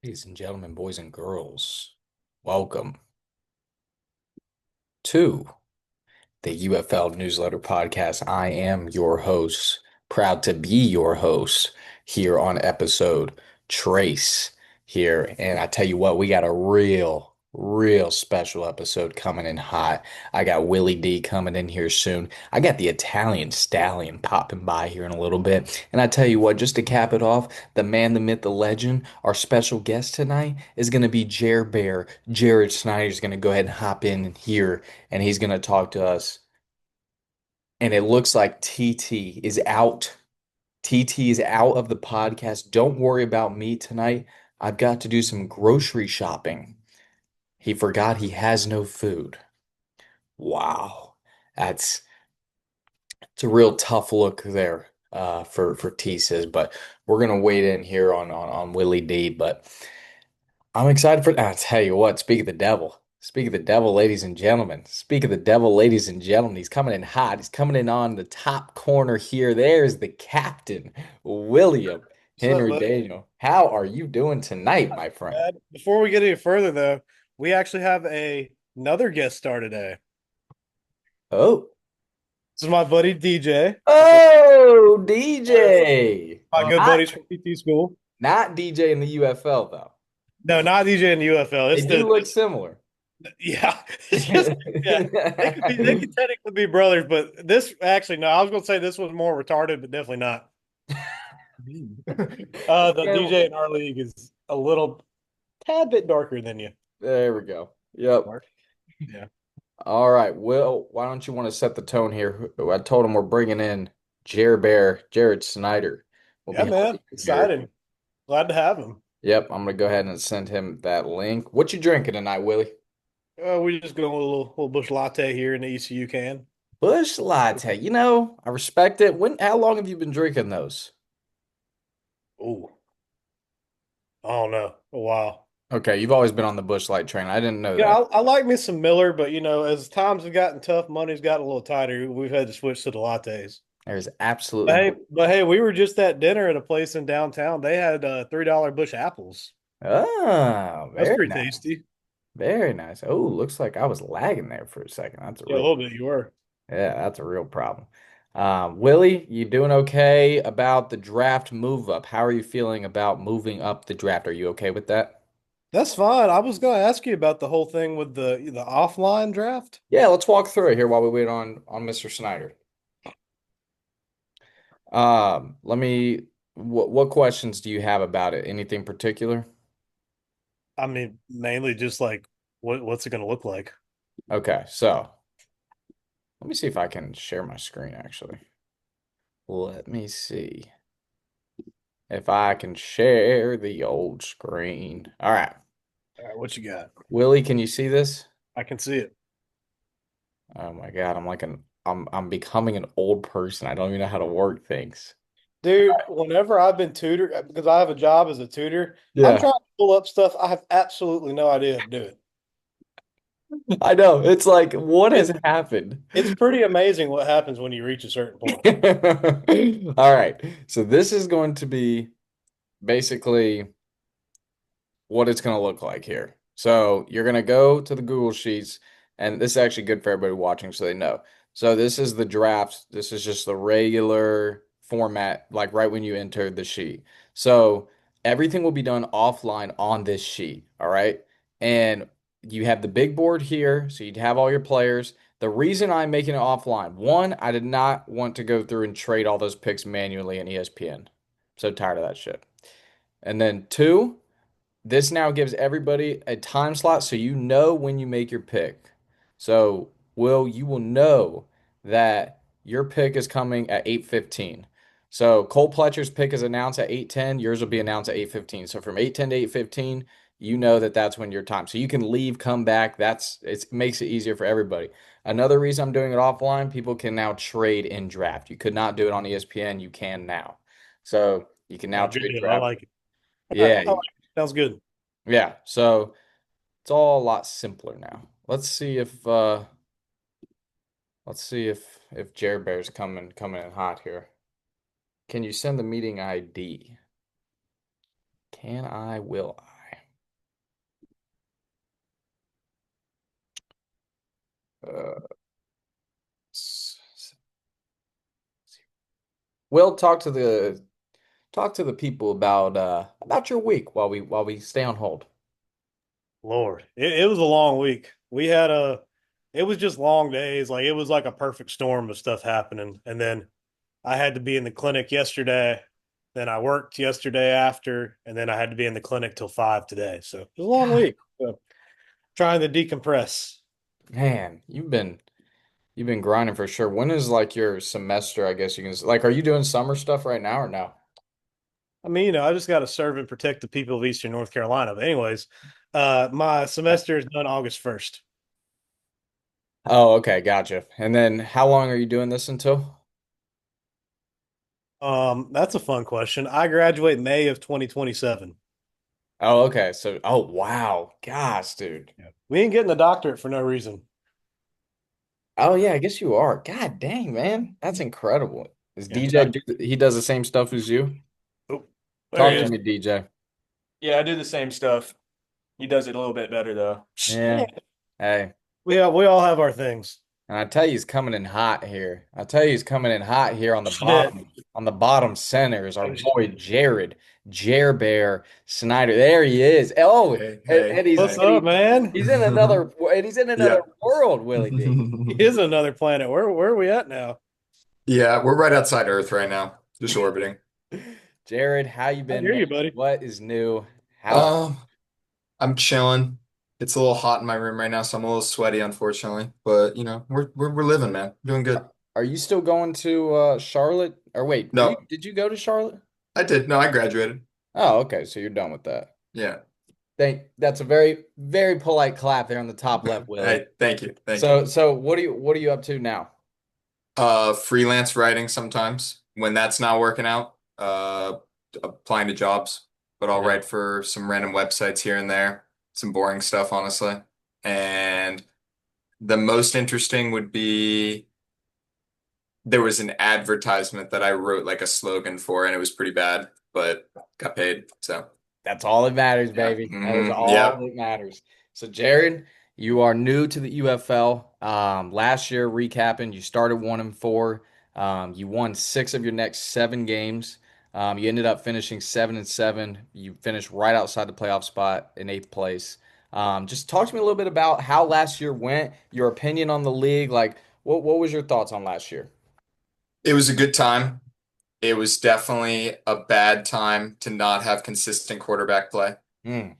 Ladies and gentlemen, boys and girls, welcome to the UFL Newsletter Podcast. I am your host, proud to be your host here on episode Trace here. And I tell you what, we got a real special episode coming in hot. I got Willie D coming in here soon. I got the Italian Stallion popping by here in a little bit. And I tell you what, just to cap it off, the man, the myth, the legend, our special guest tonight is going to be Jer Bear. Jared Snyder's going to go ahead and hop in here and he's going to talk to us, and it looks like TT is out. TT is out of the podcast. Don't worry about me tonight. I've got to do some grocery shopping. He forgot he has no food. Wow. That's it's a real tough look there for T says, but we're gonna wait in here on Willie D. But I'm excited for I'll tell you what, speak of the devil. Speak of the devil, ladies and gentlemen. Speak of the devil, ladies and gentlemen. He's coming in hot. He's coming in on the top corner here. There's the captain, William What's up, Henry buddy? Daniel. How are you doing tonight, my friend? Before we get any further, though, we actually have another guest star today. Oh, This is my buddy DJ. This is oh, one of DJ. my good Not buddies from PT school. not DJ in the UFL though. No, not DJ in the UFL. They It's do the look similar. yeah. It's just yeah. They could technically be brothers, but this actually no. I was gonna say this was more retarded, but definitely not. The Yeah, DJ in our league is a little tad bit darker than you. there we go. Yep. Mark. Yeah. All right. Will, why don't you want to set the tone here? I told him we're bringing in Jared Snyder. Will Yeah, be man. hopping here. Excited. Glad to have him. Yep, I'm gonna go ahead and send him that link. What you drinking tonight, Willie? We just going with a little bush latte here in the ECU can. Bush Latte. I respect it. How long have you been drinking those? Oh, I don't know. A while. Okay, you've always been on the Bush Light train. I didn't know Yeah, that. I like me some Miller, but as times have gotten tough, money's got a little tighter. We've had to switch to the lattes. There's absolutely But no. we were just at dinner at a place in downtown. They had $3 bush apples. Oh, That's very pretty nice. tasty. Very nice. Oh, looks like I was lagging there for a second. That's a Yeah, a real little bit. You were. Yeah, that's a real problem. Willie, you doing okay about the draft move up? How are you feeling about moving up the draft? Are you okay with that? That's fine. I was going to ask you about the whole thing with the offline draft. Yeah, let's walk through it here while we wait on Mr. Snyder. Let me. What questions do you have about it? Anything particular? I mean, mainly just like what's it going to look like? Okay, so let me see if I can share my screen actually. Let me see if I can share the old screen. All right. All right, what you got? Willie, can you see this? I can see it. Oh my God, I'm becoming an old person. I don't even know how to work things. Dude, whenever I've been tutor, because I have a job as a tutor, I'm Yeah, trying to pull up stuff. I have absolutely no idea how to do it. I know. It's like, what has It, happened? it's pretty amazing what happens when you reach a certain point. All right. So this is going to be basically what it's going to look like here. So you're going to go to the Google Sheets, and this is actually good for everybody watching so they know. So this is the draft. This is just the regular format, like right when you enter the sheet. So everything will be done offline on this sheet. All right. And you have the big board here. So you'd have all your players. The reason I'm making it offline, one, I did not want to go through and trade all those picks manually in ESPN. So tired of that shit. And then two, this now gives everybody a time slot so you know when you make your pick. So, you will know that your pick is coming at 8:15. So, Cole Pletcher's pick is announced at 8:10, yours will be announced at 8:15. So, from 8:10 to 8:15, you know that that's when your time. So, you can leave, come back. It makes it easier for everybody. Another reason I'm doing it offline, people can now trade in draft. You could not do it on ESPN, you can now. So, you can now Oh, good trade deal. I draft. like it. Yeah, I like it. Sounds good. yeah. So, it's all a lot simpler now. Let's see if Jer Bear's coming in hot here. Can you send the meeting ID? Can I? Will I? Uh, s- Will, talk to the people about your week while we stay on hold. Lord, it was a long week. It was just long days. Like it was like a perfect storm of stuff happening. And then I had to be in the clinic yesterday. Then I worked yesterday after, and then I had to be in the clinic till 5 today. So it was a long God, week. So, trying to decompress. man, you've been grinding for sure. When is like your semester? I guess you can like, are you doing summer stuff right now or no? I mean, I just got to serve and protect the people of Eastern North Carolina. But anyways, my semester is done August 1st. Oh, okay, gotcha. And then how long are you doing this until? That's a fun question. I graduate May of 2027. Oh, okay. So, oh wow, gosh, dude. Yeah. We ain't getting a doctorate for no reason. Oh yeah, I guess you are. God dang, man, that's incredible. Is Yeah. DJ he does the same stuff as you? Oh, there he Talk to is. me, DJ. Yeah, I do the same stuff. He does it a little bit better though. Yeah. Hey, We all have our things. and I tell you, he's coming in hot here. I tell you, he's coming in hot here Shit. on the bottom center is our boy Jared, Jer Bear Snyder. There he is. Oh, Hey, hey, What's hey. up, man? he's in Yeah. another world, Willie D. He is another planet. Where are we at now? Yeah, we're right outside Earth right now, just orbiting. Jared, how you I been, hear man? you, buddy. What is new? How's Um, I'm chilling. It's a little hot in my room right now, so I'm a little sweaty, unfortunately. But we're living, man. Doing good. are you still going to Charlotte? Or wait, No, did you go to Charlotte? I did. No, I graduated. Oh, okay, so you're done with that. Yeah. That's a very, very polite clap there on the top left, Willie. Hey, thank you. Thank you. So what are you up to now? Freelance writing sometimes when that's not working out. Applying to jobs, but I'll Yeah. write for some random websites here and there. Some boring stuff, honestly. And the most interesting would be there was an advertisement that I wrote like a slogan for, and it was pretty bad, but got paid. So That's all that matters, yeah. baby. That is all Yep. that matters. So, Jared, you are new to the UFL. Last year, recapping, you started 1-4. You won 6 of your next 7 games. You ended up finishing 7-7. You finished right outside the playoff spot in 8th place. Just talk to me a little bit about how last year went, your opinion on the league. Like, what was your thoughts on last year? It was a good time. It was definitely a bad time to not have consistent quarterback play. Hmm.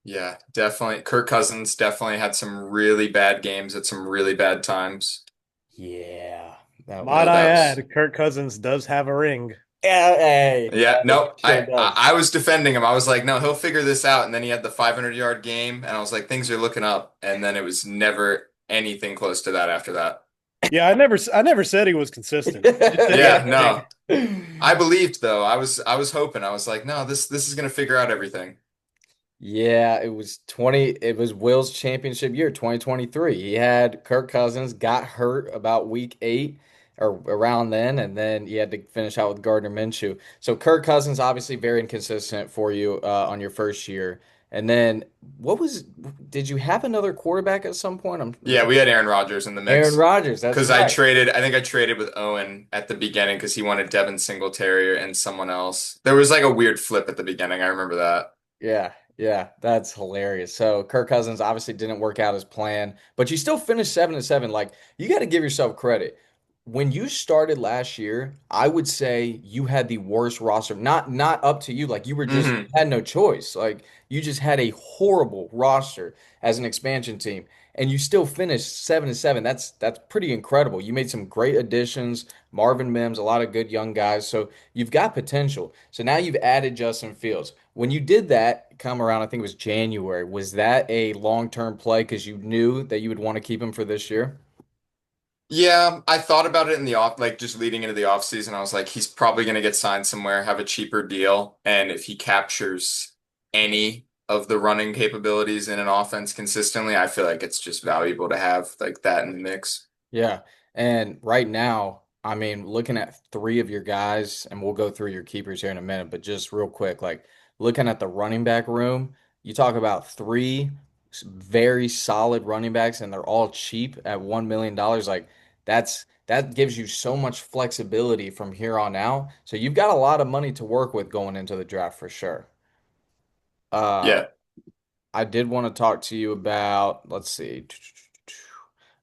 Yeah, definitely. Kirk Cousins definitely had some really bad games at some really bad times. Yeah, that Might No, was. I that was add, Kirk Cousins does have a ring. Yeah, hey, Yeah, no, sure does. I was defending him. I was like, no, he'll figure this out. And then he had the 500-yard game, and I was like, things are looking up. And then it was never anything close to that after that. Yeah, I never said he was consistent. I just said he had Yeah, a ring. no, I believed though. I was hoping. I was like, no, this is gonna figure out everything. Yeah, it was Will's championship year, 2023. He had Kirk Cousins, got hurt about week 8 or around then, and then he had to finish out with Gardner Minshew. So Kirk Cousins obviously very inconsistent for you on your first year. And then did you have another quarterback at some point? I'm Yeah, trying. we had Aaron Rodgers in the Aaron mix Rodgers, that's because right. I think I traded with Owen at the beginning because he wanted Devin Singletary and someone else. There was like a weird flip at the beginning. I remember that. Yeah, yeah, that's hilarious. So Kirk Cousins obviously didn't work out as planned, but you still finished 7-7. Like you got to give yourself credit. When you started last year, I would say you had the worst roster. Not up to you. Like you Hmm. had no choice. Like you just had a horrible roster as an expansion team, and you still finished 7-7. That's pretty incredible. You made some great additions, Marvin Mims, a lot of good young guys. So you've got potential. So now you've added Justin Fields. When you did that come around, I think it was January, was that a long-term play because you knew that you would want to keep him for this year? Yeah, I thought about it in the off, like just leading into the off season. I was like, he's probably going to get signed somewhere, have a cheaper deal, and if he captures any of the running capabilities in an offense consistently, I feel like it's just valuable to have like that in the mix. Yeah. And right now, I mean, looking at 3 of your guys, and we'll go through your keepers here in a minute, but just real quick, like looking at the running back room, you talk about 3. very solid running backs and they're all cheap at $1 million, like that gives you so much flexibility from here on out. So you've got a lot of money to work with going into the draft for sure. Uh, Yeah. I did want to talk to you about, let's see.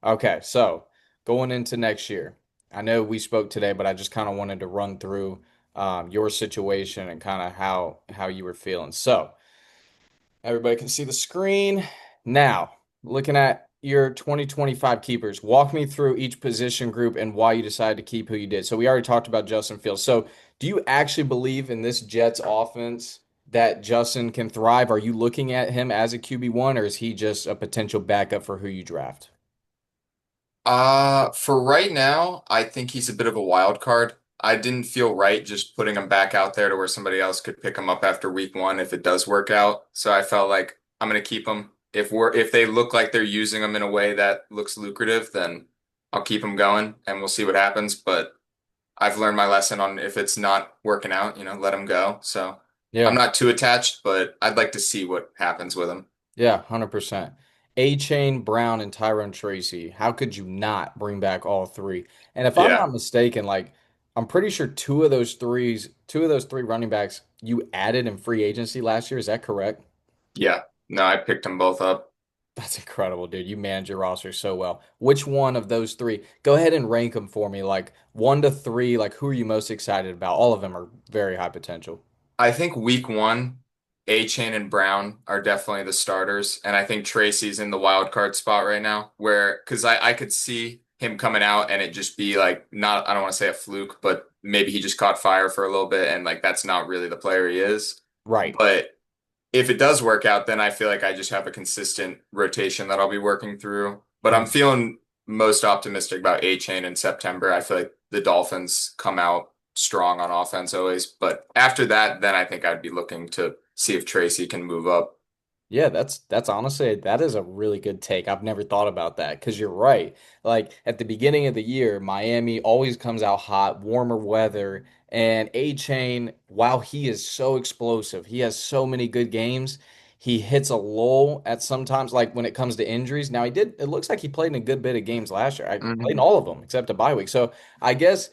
Okay, so going into next year, I know we spoke today, but I just kind of wanted to run through your situation and kind of how you were feeling. So everybody can see the screen. Now, looking at your 2025 keepers, walk me through each position group and why you decided to keep who you did. So we already talked about Justin Fields. So do you actually believe in this Jets offense that Justin can thrive? Are you looking at him as a QB1 or is he just a potential backup for who you draft? For right now, I think he's a bit of a wild card. I didn't feel right just putting him back out there to where somebody else could pick him up after week one if it does work out. So I felt like I'm gonna keep him. If they look like they're using him in a way that looks lucrative, then I'll keep him going and we'll see what happens. But I've learned my lesson on if it's not working out, let him go. So I'm Yeah. not too attached, but I'd like to see what happens with him. Yeah, 100%. A Chain, Brown, and Tyrone Tracy. How could you not bring back all three? And if I'm Yeah. not mistaken, like I'm pretty sure two of those three running backs you added in free agency last year. Is that correct? Yeah. No, I picked them both up. That's incredible, dude. You manage your roster so well. Which one of those three? Go ahead and rank them for me, like 1 to 3. Like who are you most excited about? All of them are very high potential. I think week one, A-Chain and Brown are definitely the starters. And I think Tracy's in the wild card spot right now, where because I could see him coming out and it just be like not I don't want to say a fluke, but maybe he just caught fire for a little bit and like that's not really the player he is. Right. But if it does work out, then I feel like I just have a consistent rotation that I'll be working through. But I'm feeling most optimistic about A-Chain in September. I feel like the Dolphins come out strong on offense always. But after that, then I think I'd be looking to see if Tracy can move up. Yeah, that's honestly that is a really good take. I've never thought about that because you're right. Like at the beginning of the year, Miami always comes out hot, warmer weather, and A-Chain, while he is so explosive, he has so many good games. He hits a lull at sometimes, like when it comes to injuries. Now he did. It looks like he played in a good bit of games last year. I played in Mhm. all of them except a bye week. So I guess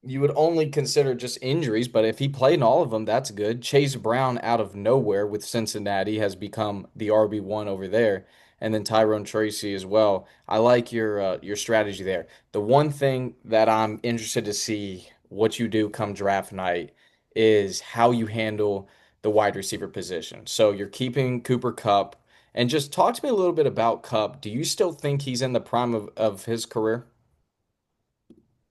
you would only consider just injuries, but if he played in all of them, that's good. Chase Brown out of nowhere with Cincinnati has become the RB1 over there, and then Tyrone Tracy as well. I like your strategy there. The one thing that I'm interested to see what you do come draft night is how you handle the wide receiver position. So you're keeping Cooper Kupp, and just talk to me a little bit about Kupp. Do you still think he's in the prime of his career?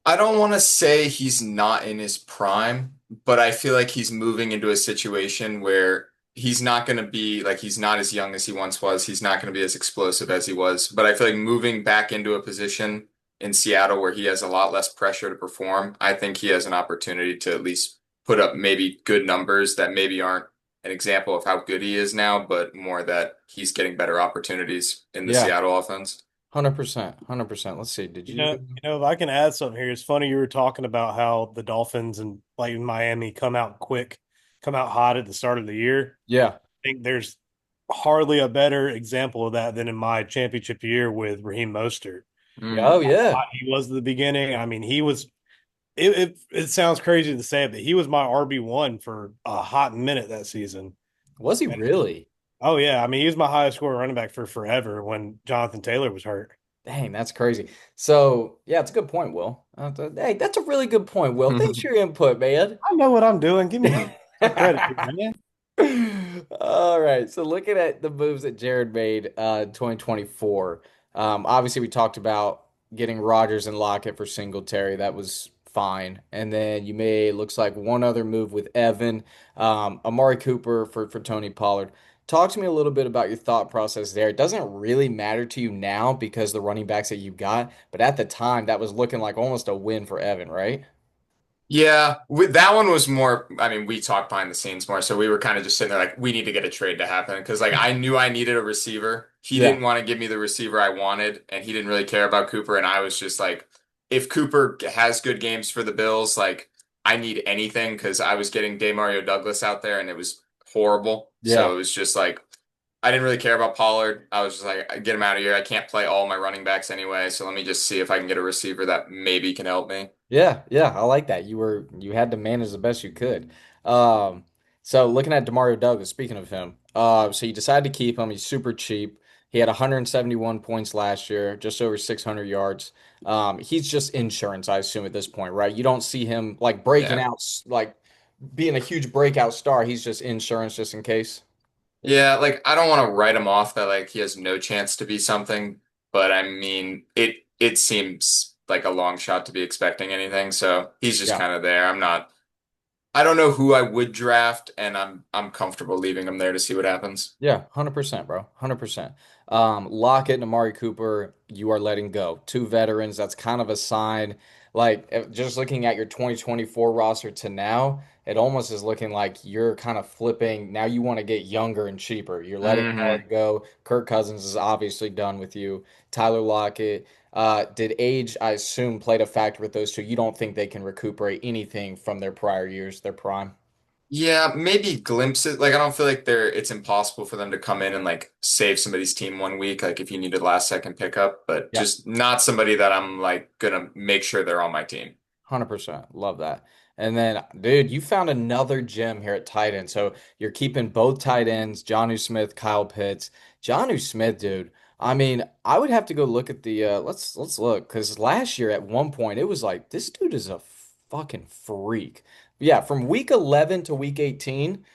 I don't want to say he's not in his prime, but I feel like he's moving into a situation where he's not going to be like he's not as young as he once was. He's not going to be as explosive as he was. But I feel like moving back into a position in Seattle where he has a lot less pressure to perform, I think he has an opportunity to at least put up maybe good numbers that maybe aren't an example of how good he is now, but more that he's getting better opportunities in the Yeah, Seattle offense. 100%, 100%. Let's see. Did you? If I can add something here, it's funny you were talking about how the Dolphins and like Miami come out quick, come out hot at the start of the year. Yeah. I think there's hardly a better example of that than in my championship year with Raheem Mostert. Yeah. Oh, yeah. He was at the beginning. I mean, he was. It sounds crazy to say it, but he was my RB1 for a hot minute that season. Was he And, really? oh yeah, I mean, he was my highest scorer running back for forever when Jonathan Taylor was hurt. Dang, that's crazy. So, yeah, it's a good point, Will. Hey, that's a really good point, Will. Thanks for your input, man. I know what I'm doing. Give me some credit here, man. All right. So looking at the moves that Jared made in 2024, obviously we talked about getting Rodgers and Lockett for Singletary. That was fine. And then you made looks like one other move with Evan, Amari Cooper for Tony Pollard. Talk to me a little bit about your thought process there. It doesn't really matter to you now because the running backs that you got, but at the time that was looking like almost a win for Evan, right? Yeah, that one was more. I mean, we talked behind the scenes more, so we were kind of just sitting there like, we need to get a trade to happen because, like, I knew I needed a receiver. He Yeah. didn't want to give me the receiver I wanted, and he didn't really care about Cooper. And I was just like, if Cooper has good games for the Bills, like, I need anything because I was getting Mario Douglas out there, and it was horrible. So Yeah. it was just like, I didn't really care about Pollard. I was just like, get him out of here. I can't play all my running backs anyway, so let me just see if I can get a receiver that maybe can help me. Yeah, yeah, I like that. You had to manage the best you could. Um, so looking at Demario Douglas, speaking of him, so you decided to keep him. He's super cheap. He had 171 points last year, just over 600 yards. He's just insurance, I assume, at this point, right? You don't see him like breaking Yeah. out, like being a huge breakout star. He's just insurance just in case. Yeah, like I don't want to write him off that like he has no chance to be something, but I mean it seems like a long shot to be expecting anything, so he's just Yeah. kind of there. I don't know who I would draft, and I'm comfortable leaving him there to see what happens. Yeah, 100%, bro. 100%. Lockett and Amari Cooper, you are letting go. Two veterans, that's kind of a sign. Like, just looking at your 2024 roster to now, it almost is looking like you're kind of flipping. Now you want to get younger and cheaper. You're letting Hmm. Amari go. Kirk Cousins is obviously done with you. Tyler Lockett. Did age, I assume, played a factor with those two? You don't think they can recuperate anything from their prior years, their prime? Yeah, maybe glimpses. Like I don't feel like it's impossible for them to come in and like save somebody's team one week, like if you need a last second pickup, but Yeah. just not somebody that I'm like gonna make sure they're on my team. 100%. Love that. And then, dude, you found another gem here at tight end. So you're keeping both tight ends, Jonnu Smith, Kyle Pitts. Jonnu Smith, dude. I mean, I would have to go look at the let's look because last year at one point it was like this dude is a fucking freak. Yeah, from week 11 to week 18,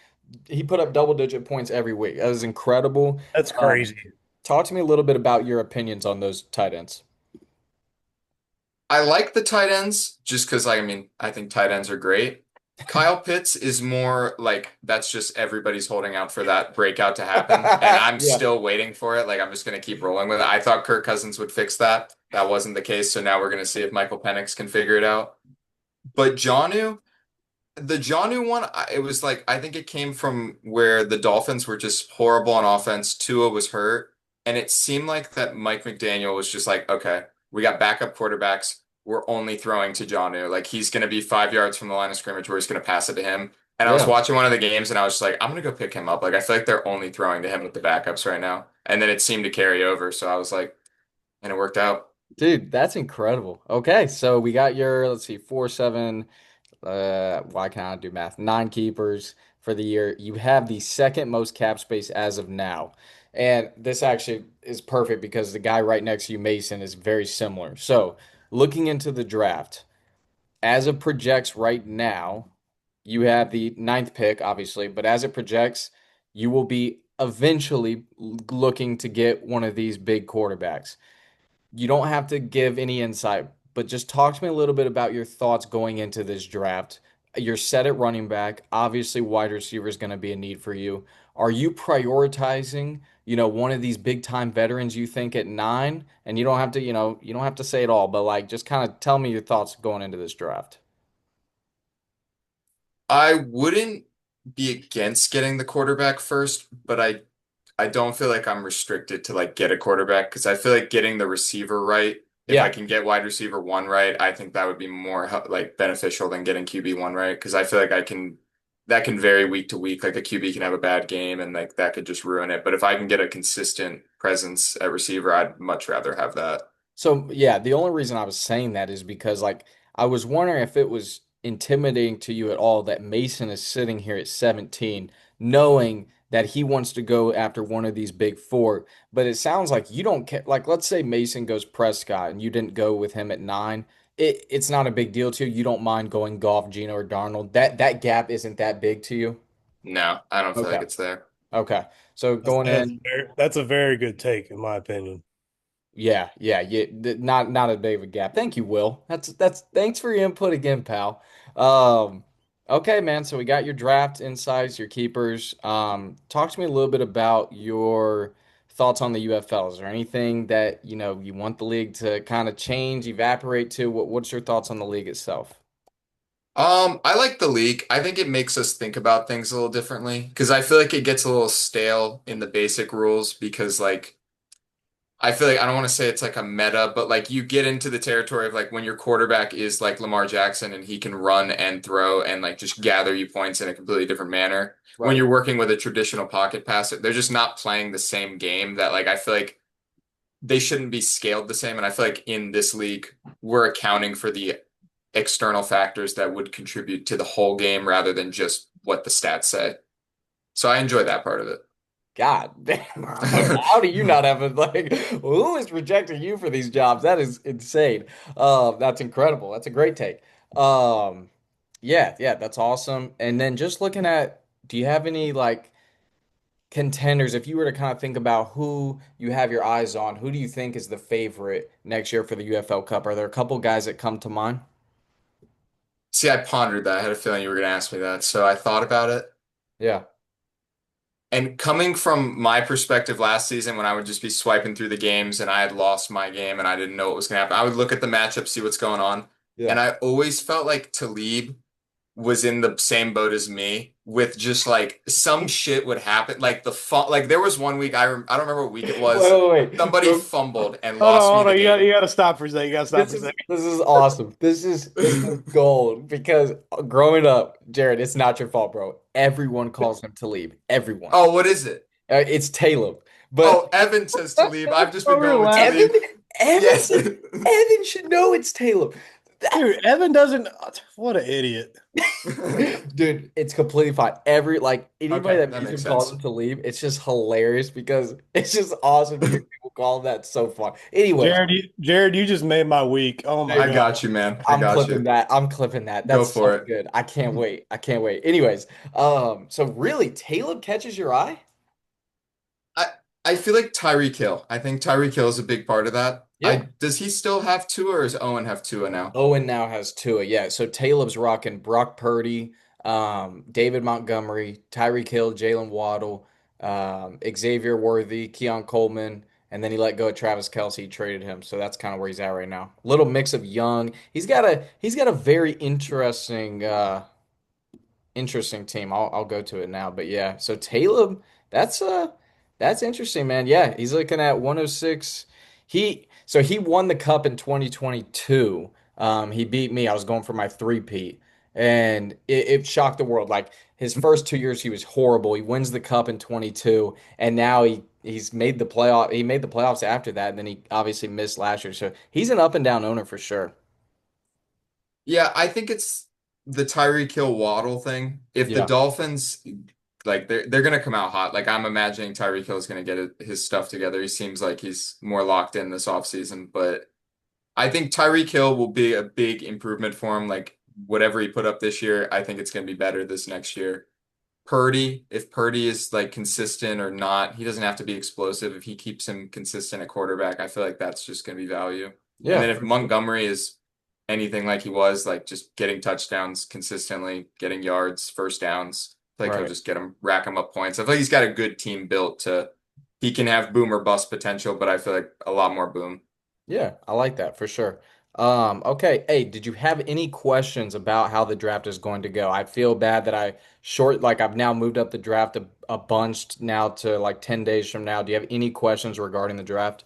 he put up double digit points every week. That was incredible. That's Um, crazy. Talk to me a little bit about your opinions on those tight ends. I like the tight ends just because I mean I think tight ends are great. Kyle Pitts is more like that's just everybody's holding out for that breakout to happen, and I'm Yeah. still waiting for it. Like I'm just gonna keep rolling with it. I thought Kirk Cousins would fix that. That wasn't the case, so now we're gonna see if Michael Penix can figure it out. But Jonnu, the Jonnu one, it was like I think it came from where the Dolphins were just horrible on offense. Tua was hurt, and it seemed like that Mike McDaniel was just like, okay, we got backup quarterbacks. We're only throwing to Jonnu. Like he's gonna be 5 yards from the line of scrimmage. We're just gonna pass it to him. And I was Yeah. watching one of the games, and I was just like, I'm gonna go pick him up. Like I feel like they're only throwing to him with the backups right now. And then it seemed to carry over, so I was like, and it worked out. Dude, that's incredible. Okay, so we got your, let's see, 4, 7, why can't I do math? Nine keepers for the year. You have the second most cap space as of now. And this actually is perfect because the guy right next to you, Mason, is very similar. So, looking into the draft, as it projects right now, you have the ninth pick, obviously, but as it projects, you will be eventually looking to get one of these big quarterbacks. You don't have to give any insight, but just talk to me a little bit about your thoughts going into this draft. You're set at running back. Obviously, wide receiver is going to be a need for you. Are you prioritizing, one of these big time veterans you think at nine? And you don't have to, you don't have to say it all, but like just kind of tell me your thoughts going into this draft. I wouldn't be against getting the quarterback first, but I don't feel like I'm restricted to like get a quarterback because I feel like getting the receiver right, if I Yeah. can get wide receiver one right, I think that would be more like beneficial than getting QB one right because I feel like I can that can vary week to week. Like a QB can have a bad game and like that could just ruin it. But if I can get a consistent presence at receiver, I'd much rather have that. So yeah, the only reason I was saying that is because like I was wondering if it was intimidating to you at all that Mason is sitting here at 17, knowing that he wants to go after one of these big four. But it sounds like you don't care. Like let's say Mason goes Prescott and you didn't go with him at nine. It's not a big deal to you. You don't mind going Goff, Gino, or Darnold. That gap isn't that big to you. No, I don't feel Okay. like it's there. Okay. So That's going that's in. that's a very good take, in my opinion. Yeah, yeah, yeah. Not as big of a gap. Thank you, Will. That's thanks for your input again, pal. Um, okay, man. So we got your draft insights, your keepers. Talk to me a little bit about your thoughts on the UFL. Is there anything that you want the league to kind of change, evaporate to? What's your thoughts on the league itself? I like the league. I think it makes us think about things a little differently because I feel like it gets a little stale in the basic rules because like I feel like I don't want to say it's like a meta, but like you get into the territory of like when your quarterback is like Lamar Jackson and he can run and throw and like just gather you points in a completely different manner. When Right. you're working with a traditional pocket passer, they're just not playing the same game that like I feel like they shouldn't be scaled the same. And I feel like in this league, we're accounting for the external factors that would contribute to the whole game rather than just what the stats say. So I enjoy that part of it. God damn. How do you not have a like who is rejecting you for these jobs? That is insane. That's incredible. That's a great take. Um, yeah, yeah, that's awesome. And then just looking at, do you have any like contenders if you were to kind of think about who you have your eyes on, who do you think is the favorite next year for the UFL Cup? Are there a couple guys that come to mind? See, I pondered that. I had a feeling you were going to ask me that. So I thought about it. Yeah. And coming from my perspective last season, when I would just be swiping through the games and I had lost my game and I didn't know what was going to happen, I would look at the matchup, see what's going on. And Yeah. I always felt like Talib was in the same boat as me with just like some shit would happen. Like the fun, like there was one week I don't remember what week it Wait, was. wait, wait. Somebody So fumbled and Hold on, lost me hold the on. game. You got to stop for a second. You got to stop this for a is second. this is awesome. This is gold because growing up, Jared, it's not your fault, bro. Everyone calls him Talib. Everyone. Oh, what is it? It's Talib. But Oh, Evan says Talib. I've just been Oh, we're going with laughing. Evan, Talib. Evan Yes. said, Evan should know it's Talib. That, Dude, Evan doesn't. What an idiot. dude, it's completely fine. Every like anybody Okay, that that meets makes him calls sense. him Talib. It's just hilarious because it's just awesome to hear people call him that. It's so fun. Anyways, Jared, you just made my week. Oh my I dude, God. got you, man. I I'm got clipping you. that. I'm clipping that. Go That's so for it. good. I can't wait. I can't wait. Anyways, so really, Talib catches your eye? I I feel like Tyreek Hill. I think Tyreek Hill is a big part of that. Yeah. Does he still have Tua or does Owen have Tua now? Owen now has Tua. Yeah. So Talib's rocking Brock Purdy, David Montgomery, Tyreek Hill, Jalen Waddle, Xavier Worthy, Keon Coleman, and then he let go of Travis Kelce. He traded him. So that's kind of where he's at right now. Little mix of young. He's got a very interesting team. I'll go to it now. But yeah, so Taleb, that's interesting, man. Yeah, he's looking at 106. He won the cup in 2022. He beat me. I was going for my three-peat. And it shocked the world. Like his first 2 years, he was horrible. He wins the cup in 22, and now he's made the playoff. He made the playoffs after that, and then he obviously missed last year. So he's an up and down owner for sure. Yeah, I think it's the Tyreek Hill Waddle thing. If the Yeah. Dolphins like they're gonna come out hot. Like I'm imagining Tyreek Hill is gonna get his stuff together. He seems like he's more locked in this offseason, but I think Tyreek Hill will be a big improvement for him. Like whatever he put up this year, I think it's gonna be better this next year. Purdy, if Purdy is like consistent or not, he doesn't have to be explosive. If he keeps him consistent at quarterback, I feel like that's just going to be value. And Yeah. then if Montgomery is anything like he was, like just getting touchdowns consistently, getting yards, first downs, I feel like he'll Right. just get him, rack him up points. I feel like he's got a good team built to, he can have boom or bust potential, but I feel like a lot more boom. Yeah, I like that for sure. Okay. Hey, did you have any questions about how the draft is going to go? I feel bad that like I've now moved up the draft a bunch now to like 10 days from now. Do you have any questions regarding the draft?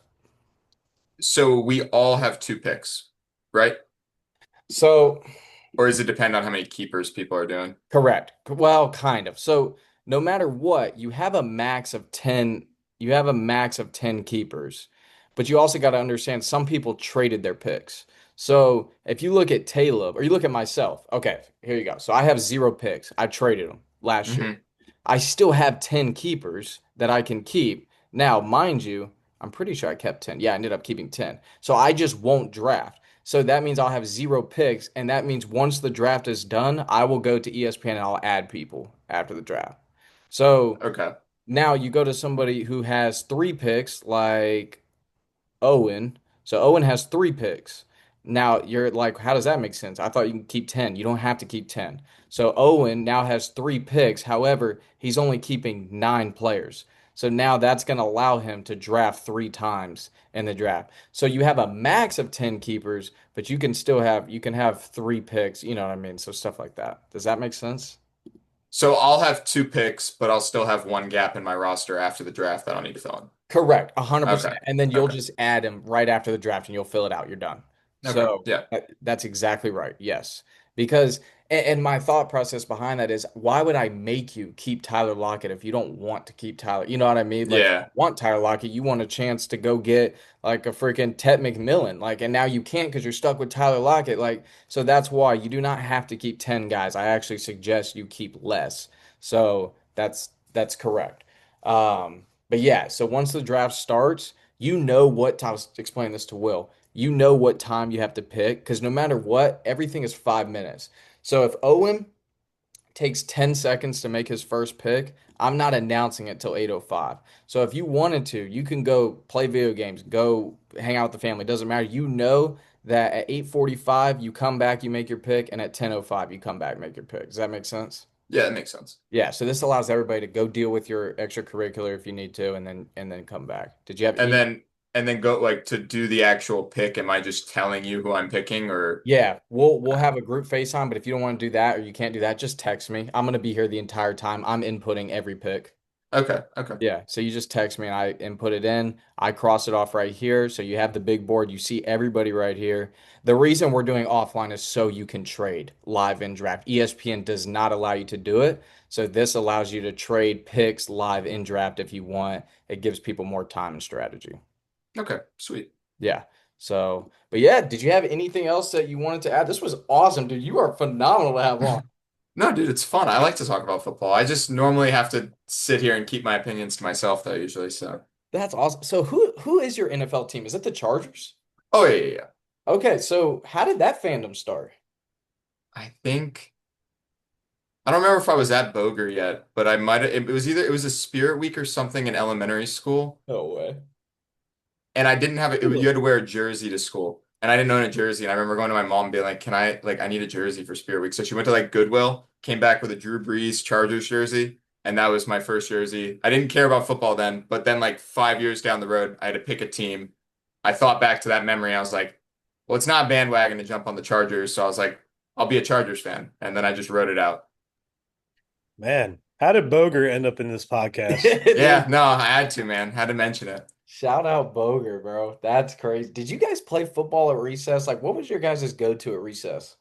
So we all have two picks, right? So Or does it depend on how many keepers people are doing? correct. Well, kind of. So no matter what, you have a max of 10, you have a max of 10 keepers. But you also got to understand some people traded their picks. So if you look at Caleb or you look at myself, okay, here you go. So I have 0 picks. I traded them last year. Hmm. I still have 10 keepers that I can keep. Now, mind you, I'm pretty sure I kept 10. Yeah, I ended up keeping 10. So I just won't draft. So that means I'll have 0 picks. And that means once the draft is done, I will go to ESPN and I'll add people after the draft. So Okay. now you go to somebody who has 3 picks, like Owen. So Owen has 3 picks. Now you're like, how does that make sense? I thought you can keep 10. You don't have to keep 10. So Owen now has 3 picks. However, he's only keeping 9 players. So now that's going to allow him to draft 3 times in the draft. So you have a max of 10 keepers, but you can have 3 picks. You know what I mean? So stuff like that. Does that make sense? So I'll have two picks, but I'll still have one gap in my roster after the draft that I'll need to fill in. Correct, 100%. Okay. And then you'll Okay. just add him right after the draft and you'll fill it out. You're done. Okay. So Yeah. that's exactly right. Yes. Because, and my thought process behind that is why would I make you keep Tyler Lockett if you don't want to keep Tyler? You know what I mean? Like, you Yeah. don't want Tyler Lockett, you want a chance to go get like a freaking Tet McMillan. Like, and now you can't because you're stuck with Tyler Lockett. Like, so that's why you do not have to keep 10 guys. I actually suggest you keep less. So that's correct. But yeah, so once the draft starts, you know what I was explaining this to Will. You know what time you have to pick because no matter what, everything is 5 minutes. So if Owen takes 10 seconds to make his first pick, I'm not announcing it till 8:05. So if you wanted to, you can go play video games, go hang out with the family. It doesn't matter. You know that at 8:45 you come back, you make your pick, and at 10:05 you come back, make your pick. Does that make sense? Yeah, that makes sense. Yeah, so this allows everybody to go deal with your extracurricular if you need to, and then come back. Did you have And any? then and then go like to do the actual pick. Am I just telling you who I'm picking or Yeah, we'll have a group FaceTime, but if you don't want to do that or you can't do that, just text me. I'm gonna be here the entire time. I'm inputting every pick. okay, okay. Yeah, so you just text me and I input it in. I cross it off right here. So you have the big board. You see everybody right here. The reason we're doing offline is so you can trade live in draft. ESPN does not allow you to do it. So this allows you to trade picks live in draft if you want. It gives people more time and strategy. Okay, sweet. Yeah. So, but yeah, did you have anything else that you wanted to add? This was awesome, dude. You are phenomenal to have on. No, dude, it's fun. I like to talk about football. I just normally have to sit here and keep my opinions to myself though, usually. So That's awesome. So who is your NFL team? Is it the Chargers? oh yeah, yeah, yeah. Okay, so how did that fandom start? I think I don't remember if I was at Boger yet, but I might have it was either it was a spirit week or something in elementary school. No way. And I didn't have it. You had to wear a jersey to school, and I didn't own a jersey. And I remember going to my mom and being like, "Can I like I need a jersey for Spirit Week?" So she went to like Goodwill, came back with a Drew Brees Chargers jersey, and that was my first jersey. I didn't care about football then, but then like 5 years down the road, I had to pick a team. I thought back to that memory. I was like, "Well, it's not bandwagon to jump on the Chargers," so I was like, "I'll be a Chargers fan," and then I just wrote it out. Man, how did Boger end up in this podcast? Yeah, Dude, no, I had to, man. Had to mention it. shout out Boger, bro. That's crazy. Did you guys play football at recess? Like, what was your guys' go-to at recess?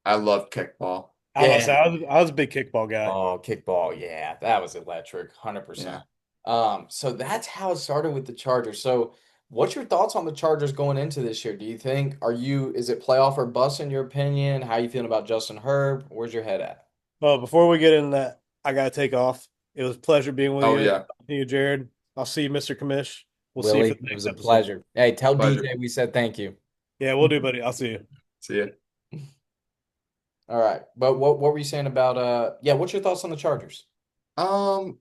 I love kickball. I was Yeah. gonna say I was a big kickball guy. Oh, kickball. Yeah, that was electric. 100%. Yeah. So that's how it started with the Chargers. So what's your thoughts on the Chargers going into this year? Do you think is it playoff or bust in your opinion? How you feeling about Justin Herb? Where's your head at? Well, before we get into that, I gotta take off. It was a pleasure being with Oh you. yeah, See you, Jared. I'll see you, Mr. Commish. We'll see you Willie, for the it was next a episode. pleasure. Hey, tell pleasure. DJ we said thank you. Yeah, we'll do, buddy. I'll see you. See ya. All right. But what were you saying about yeah, what's your thoughts on the Chargers? Um,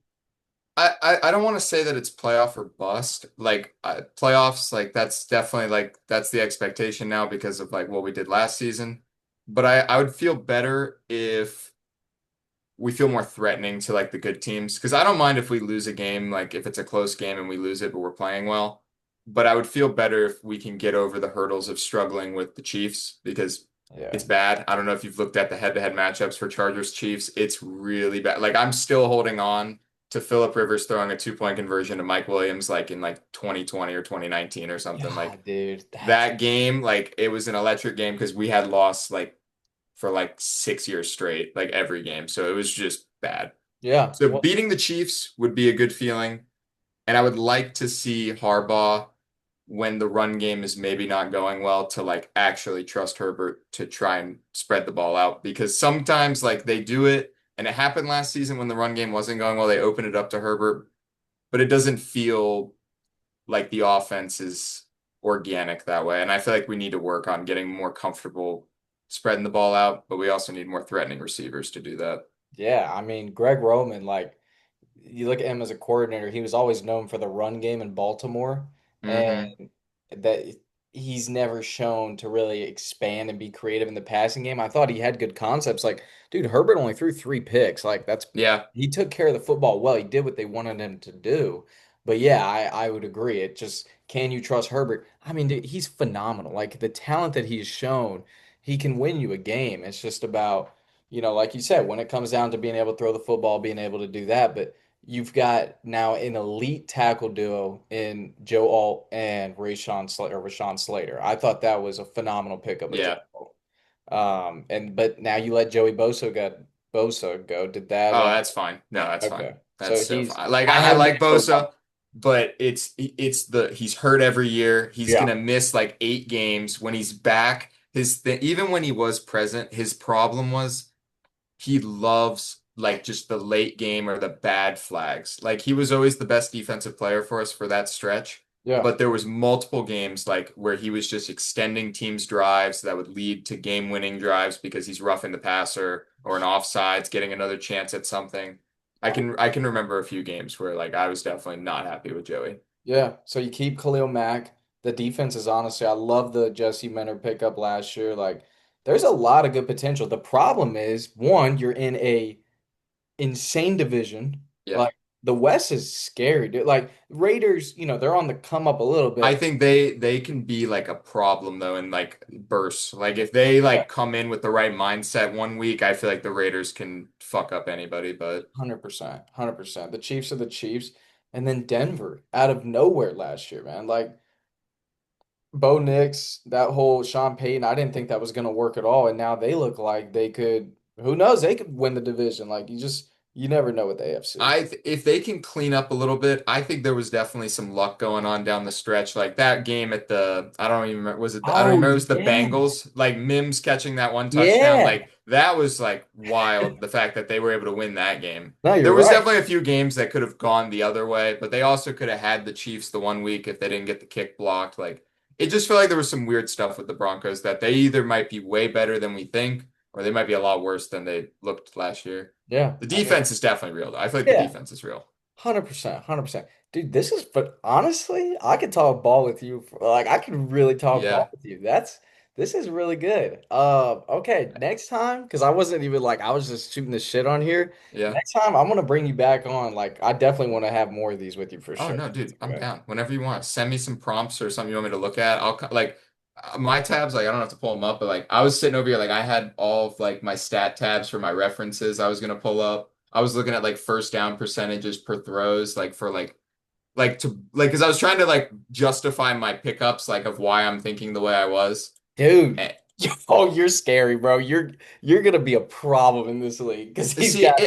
I don't want to say that it's playoff or bust. Like playoffs, like that's definitely like that's the expectation now because of like what we did last season. But I would feel better if we feel more threatening to like the good teams because I don't mind if we lose a game, like if it's a close game and we lose it, but we're playing well. But I would feel better if we can get over the hurdles of struggling with the Chiefs because Yeah. it's bad. I don't know if you've looked at the head-to-head matchups for Chargers Chiefs. It's really bad. Like I'm still holding on to Philip Rivers throwing a two-point conversion to Mike Williams like in like 2020 or 2019 or something. Yeah, Like dude. That's that game, like it was an electric game because we had lost like for like 6 years straight, like every game. So it was just bad. yeah. So Well, beating the Chiefs would be a good feeling. And I would like to see Harbaugh when the run game is maybe not going well to like actually trust Herbert to try and spread the ball out because sometimes like they do it and it happened last season when the run game wasn't going well. They opened it up to Herbert, but it doesn't feel like the offense is organic that way. And I feel like we need to work on getting more comfortable spreading the ball out, but we also need more threatening receivers to do that. yeah, I mean, Greg Roman, like you look at him as a coordinator, he was always known for the run game in Baltimore, Hmm. and that he's never shown to really expand and be creative in the passing game. I thought he had good concepts. Like, dude, Herbert only threw 3 picks. Like, Yeah. he took care of the football well. He did what they wanted him to do. But yeah, I would agree. It just can you trust Herbert? I mean, dude, he's phenomenal. Like the talent that he's shown, he can win you a game. It's just about, like you said, when it comes down to being able to throw the football, being able to do that. But you've got now an elite tackle duo in Joe Alt and Rashawn Slater. I thought that was a phenomenal pickup of Joe Yeah. Alt. And but now you let Joey Bosa go. Did that Oh, that's fine. No, that's fine. okay. So That's so he's fine. Like I I haven't been like so bummed. Bosa, but it's the he's hurt every year. He's Yeah. gonna miss like 8 games. When he's back, his thing, even when he was present, his problem was he loves like just the late game or the bad flags. Like he was always the best defensive player for us for that stretch, Yeah. but there was multiple games like where he was just extending teams' drives that would lead to game-winning drives because he's roughing the passer or an offsides, getting another chance at something. I can remember a few games where like I was definitely not happy with Joey. Yeah. So you keep Khalil Mack. The defense is honestly, I love the Jesse Minter pickup last year. Like, there's a lot of good potential. The problem is, one, you're in a insane division. Yeah. Like, the West is scary, dude. Like, Raiders, they're on the come up a little I bit. think they can be like a problem though in like bursts. Like if they Yeah. like come in with the right mindset one week, I feel like the Raiders can fuck up anybody. But 100%. 100%. The Chiefs are the Chiefs. And then Denver out of nowhere last year, man. Like, Bo Nix, that whole Sean Payton, I didn't think that was going to work at all. And now they look like they could, who knows, they could win the division. Like you never know with the AFC. if they can clean up a little bit, I think there was definitely some luck going on down the stretch. Like that game at the I don't even remember I don't Oh, remember it was the yeah. Bengals, like Mims catching that one touchdown. Yeah. Like that was like wild, the fact that they were able to win that game. No, There you're was right. definitely a few games that could have gone the other way, but they also could have had the Chiefs the one week if they didn't get the kick blocked. Like it just felt like there was some weird stuff with the Broncos that they either might be way better than we think, or they might be a lot worse than they looked last year. Yeah. The I mean, defense is definitely real, though. I feel like the yeah. defense is real. 100%. 100%. Dude, but honestly, I could talk ball with you. Like, I could really talk ball Yeah, with you. This is really good. Okay. Next time, because I wasn't even like, I was just shooting the shit on here. yeah. Next time, I'm going to bring you back on. Like, I definitely want to have more of these with you for Oh sure. no, dude, I'm Okay. down. Whenever you want, send me some prompts or something you want me to look at. Like my tabs. Like I don't have to pull them up, but like I was sitting over here, like I had all of like my stat tabs for my references. I was gonna pull up. I was looking at like first down percentages per throws, like for like to like because I was trying to like justify my pickups, like of why I'm thinking the way I was. Dude. And, Oh, you're scary, bro. You're gonna be a problem in this league because he's See, got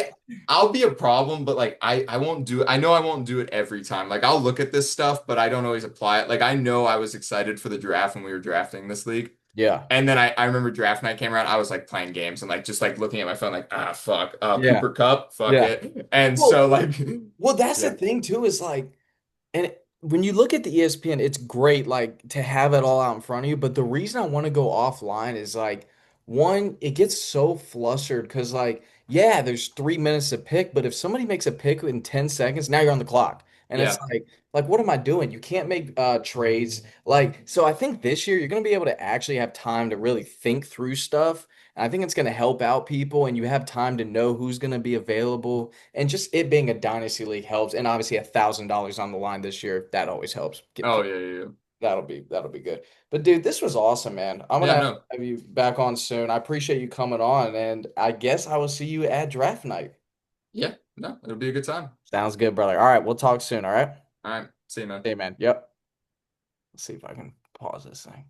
I'll be a problem, but like I won't do it. I know I won't do it every time. Like I'll look at this stuff, but I don't always apply it. Like I know I was excited for the draft when we were drafting this league. yeah, And then I remember draft night came around, I was like playing games and like just like looking at my phone like, ah fuck. yeah, Cooper Cup, fuck yeah. it. And Well, so like well, that's the yeah. thing too, is like, and when you look at the ESPN, it's great like to have it all out in front of you. But the reason I want to go offline is like, one, it gets so flustered because like, yeah, there's 3 minutes to pick, but if somebody makes a pick in 10 seconds, now you're on the clock. And it's Yeah. like, what am I doing? You can't make trades. Like, so I think this year you're gonna be able to actually have time to really think through stuff. And I think it's gonna help out people, and you have time to know who's gonna be available. And just it being a dynasty league helps, and obviously $1,000 on the line this year, that always helps. Oh yeah, yeah, yeah. That'll be good. But dude, this was awesome, man. I'm gonna Yeah, have to no. have you back on soon. I appreciate you coming on, and I guess I will see you at draft night. Yeah, no, it'll be a good time. Sounds good, brother. All right, we'll talk soon. All right. All right. See you, man. Hey, man. Yep. Let's see if I can pause this thing.